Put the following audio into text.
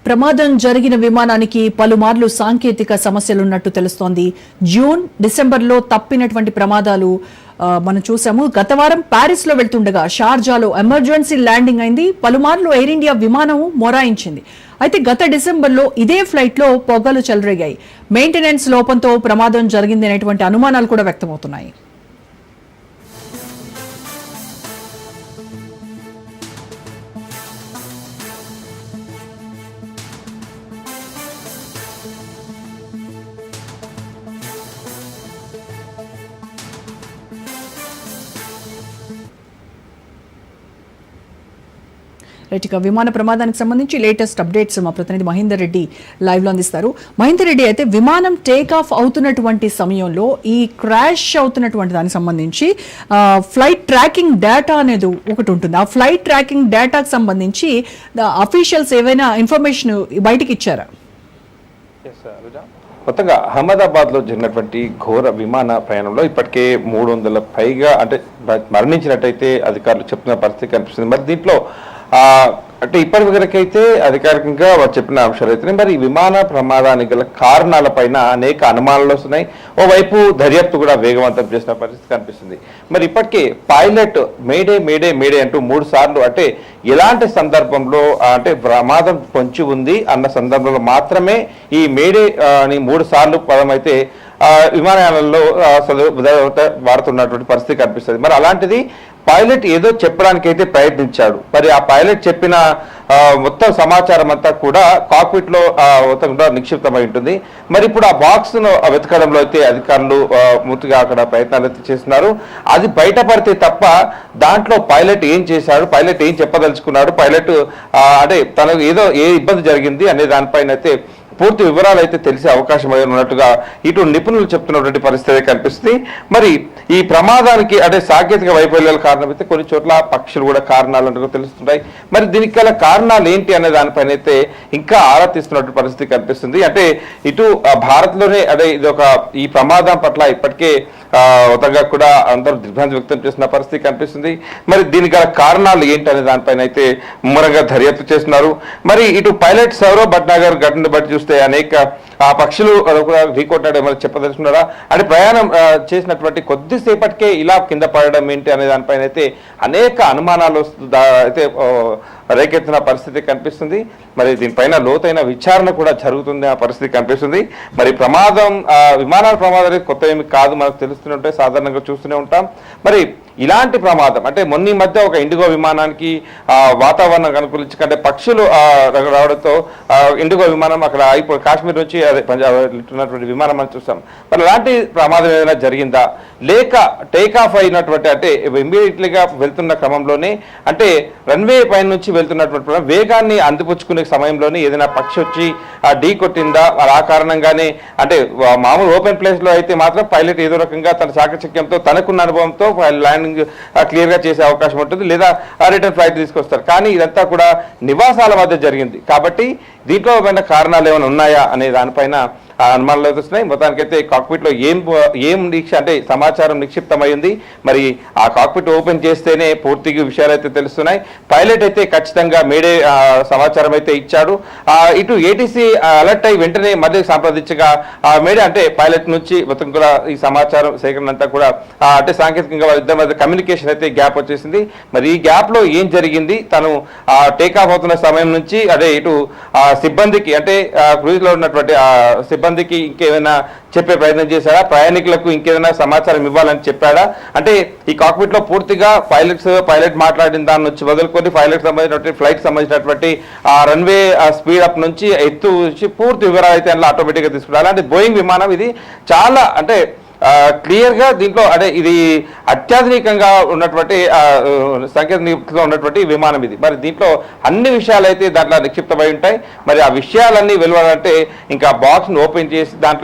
ప్రమాదం జరిగిన విమానానికి పలుమార్లు సాంకేతిక సమస్యలున్నట్టు తెలుస్తోంది. జూన్, డిసెంబర్లో తప్పినటువంటి ప్రమాదాలు మనం చూసాము. గత వారం ప్యారిస్ లో వెళ్తుండగా షార్జాలో ఎమర్జెన్సీ ల్యాండింగ్ అయింది. పలుమార్లు ఎయిర్ ఇండియా విమానం మొరాయించింది. అయితే గత డిసెంబర్లో ఇదే ఫ్లైట్ లో పొగలు చెలరేగాయి. మెయింటెనెన్స్ లోపంతో ప్రమాదం జరిగింది అనేటువంటి అనుమానాలు కూడా వ్యక్తమవుతున్నాయి. ఇక విమాన ప్రమాదానికి సంబంధించి లేటెస్ట్ అప్డేట్స్ మా ప్రతినిధి మహేందర్ రెడ్డి లైవ్ లో అందిస్తారు. మహేందర్ రెడ్డి, అయితే విమానం టేక్ ఆఫ్ అవుతున్నటువంటి సమయంలో ఈ క్రాష్ అవుతున్నటువంటి దానికి సంబంధించి ఫ్లైట్ ట్రాకింగ్ డేటా అనేది ఒకటి ఉంటుంది. ఆ ఫ్లైట్ ట్రాకింగ్ డేటాకు సంబంధించి అఫీషియల్స్ ఏవైనా ఇన్ఫర్మేషన్ బయటకి ఇచ్చారా? మొత్తంగా అహ్మదాబాద్ లో జరిగినటువంటి ఘోర విమాన ప్రయాణంలో ఇప్పటికే 300 పైగా అంటే మరణించినట్టయితే అధికారులు చెప్తున్న పరిస్థితి కనిపిస్తుంది. మరి దీంట్లో అంటే ఇప్పటి వరకైతే అధికారికంగా వారు చెప్పిన అంశాలు అయితే మరి విమాన ప్రమాదానికి గల కారణాలపైన అనేక అనుమానాలు వస్తున్నాయి. ఓవైపు దర్యాప్తు కూడా వేగవంతం చేసిన పరిస్థితి కనిపిస్తుంది. మరి ఇప్పటికే పైలట్ మేడే మేడే మేడే అంటూ 3 సార్లు అంటే ఎలాంటి సందర్భంలో అంటే ప్రమాదం పొంచి ఉంది అన్న సందర్భంలో మాత్రమే ఈ మేడే అని 3 సార్లు పదం అయితే విమానాలలో వాడుతున్నటువంటి పరిస్థితి కనిపిస్తుంది. మరి అలాంటిది పైలట్ ఏదో చెప్పడానికి అయితే ప్రయత్నించాడు. మరి ఆ పైలట్ చెప్పిన మొత్తం సమాచారం అంతా కూడా కాక్పిట్ లో మొత్తం కూడా నిక్షిప్తమై ఉంటుంది. మరి ఇప్పుడు ఆ బాక్స్ ను వెతకడంలో అయితే అధికారులు పూర్తిగా అక్కడ ప్రయత్నాలు అయితే చేస్తున్నారు. అది బయటపడితే తప్ప దాంట్లో పైలట్ ఏం చేశాడు, పైలట్ ఏం చెప్పదలుచుకున్నాడు, పైలట్ అంటే తనకు ఏదో ఏ ఇబ్బంది జరిగింది అనే దానిపైన అయితే పూర్తి వివరాలు అయితే తెలిసే అవకాశం ఉన్నట్టుగా ఇటు నిపుణులు చెప్తున్నటువంటి పరిస్థితి కనిపిస్తుంది. మరి ఈ ప్రమాదానికి అంటే సాంకేతిక వైఫల్యాల కారణమైతే కొన్ని చోట్ల పక్షులు కూడా కారణాలు అంటూ తెలుస్తున్నాయి. మరి దీనికి గల కారణాలు ఏంటి అనే దానిపైన అయితే ఇంకా ఆరా తీస్తున్నటువంటి పరిస్థితి కనిపిస్తుంది. అంటే ఇటు భారత్ లోనే అదే ఇది ఒక ఈ ప్రమాదం పట్ల ఇప్పటికే మొత్తంగా కూడా అందరూ దిగ్భ్రాంతి వ్యక్తం చేస్తున్న పరిస్థితి కనిపిస్తుంది. మరి దీనికి గల కారణాలు ఏంటి అనే దానిపైన అయితే ముమ్మరంగా దర్యాప్తు చేస్తున్నారు. మరి ఇటు పైలట్ సౌరవ్ భట్నాగర్ ఘటన బట్టి చూస్తే అనేక పక్షులు ఢీకొట్టాడు మరి చెప్పదలుచుకున్నారా అంటే ప్రయాణం చేసినటువంటి కొద్దిసేపటికే ఇలా కింద పడడం ఏంటి అనే దానిపైన అయితే అనేక అనుమానాలు అయితే రేకెత్తిన పరిస్థితి కనిపిస్తుంది. మరి దీనిపైన లోతైన విచారణ కూడా జరుగుతుంది ఆ పరిస్థితి కనిపిస్తుంది. మరి ప్రమాదం విమానాల ప్రమాదాలు కొత్త ఏమి కాదు, మనకు తెలుస్తూనే ఉంటాయి, సాధారణంగా చూస్తూనే ఉంటాం. మరి ఇలాంటి ప్రమాదం అంటే మొన్న మధ్య ఒక ఇండిగో విమానానికి వాతావరణం అనుకూలించి అంటే పక్షులు రావడంతో ఇండిగో విమానం అక్కడ అయిపోయి కాశ్మీర్ నుంచి అదే పంజాబ్ ఉన్నటువంటి విమానం అని చూస్తాం. మరి అలాంటి ప్రమాదం ఏదైనా జరిగిందా, లేక టేక్ ఆఫ్ అయినటువంటి అంటే ఇమ్మీడియట్లీగా వెళ్తున్న క్రమంలోనే అంటే రన్వే పైన నుంచి వెళ్తున్నటువంటి వేగాన్ని అందిపుచ్చుకునే సమయంలోనే ఏదైనా పక్షి వచ్చి ఢీ కొట్టిందా, ఆ కారణంగానే అంటే మామూలు ఓపెన్ ప్లేస్ లో అయితే మాత్రం పైలట్ ఏదో రకంగా తన చాకచక్యంతో తనకున్న అనుభవంతో ల్యాండింగ్ క్లియర్ గా చేసే అవకాశం ఉంటుంది, లేదా రిటర్న్ ఫ్లైట్ తీసుకొస్తారు. కానీ ఇదంతా కూడా నివాసాల మధ్య జరిగింది కాబట్టి దీంట్లో ఏమైనా కారణాలు ఏమైనా ఉన్నాయా అనే దానిపైన అనుమానాలు వస్తున్నాయి. మొత్తానికైతే కాక్పిట్ లో ఏం అంటే సమాచారం నిక్షిప్తమైంది. మరి ఆ కాక్పిట్ ఓపెన్ చేస్తేనే పూర్తిగా విషయాలు అయితే తెలుస్తున్నాయి. పైలట్ అయితే ఖచ్చితంగా మేడే సమాచారం అయితే ఇచ్చాడు. ఇటు ఏటీసీ అలర్ట్ అయి వెంటనే మళ్ళీ సంప్రదించగా మేడే అంటే పైలట్ నుంచి మొత్తం కూడా ఈ సమాచారం సేకరణ అంతా కూడా అంటే సాంకేతికంగా ఇద్దరి మధ్య కమ్యూనికేషన్ అయితే గ్యాప్ వచ్చేసింది. మరి ఈ గ్యాప్ లో ఏం జరిగింది, తను టేక్ ఆఫ్ అవుతున్న సమయం నుంచి అదే ఇటు సిబ్బందికి అంటే క్రూజ్ లో ఉన్నటువంటి సిబ్బందికి ఇంకేమైనా చెప్పే ప్రయత్నం చేశాడా, ప్రయాణికులకు ఇంకేదైనా సమాచారం ఇవ్వాలని చెప్పాడా, అంటే ఈ కాక్పిట్ లో పూర్తిగా పైలట్ మాట్లాడిన దాని నుంచి వదులుకొని పైలట్ సంబంధించినటువంటి ఫ్లైట్ సంబంధించినటువంటి ఆ రన్వే స్పీడ్ అప్ నుంచి ఎత్తు పూర్తి వివరాలు అయితే అందులో ఆటోమేటిక్ గా తీసుకుంటారు. అలాంటి బోయింగ్ విమానం ఇది చాలా అంటే క్లియర్ గా దీంట్లో అంటే ఇది అత్యాధునికంగా ఉన్నటువంటి సాంకేతికంగా ఉన్నటువంటి విమానం ఇది. మరి దీంట్లో అన్ని విషయాలు అయితే దాంట్లో నిక్షిప్తమై ఉంటాయి. మరి ఆ విషయాలన్నీ వెలువడాలంటే ఇంకా బాక్స్ ను ఓపెన్ చేసి దాంట్లో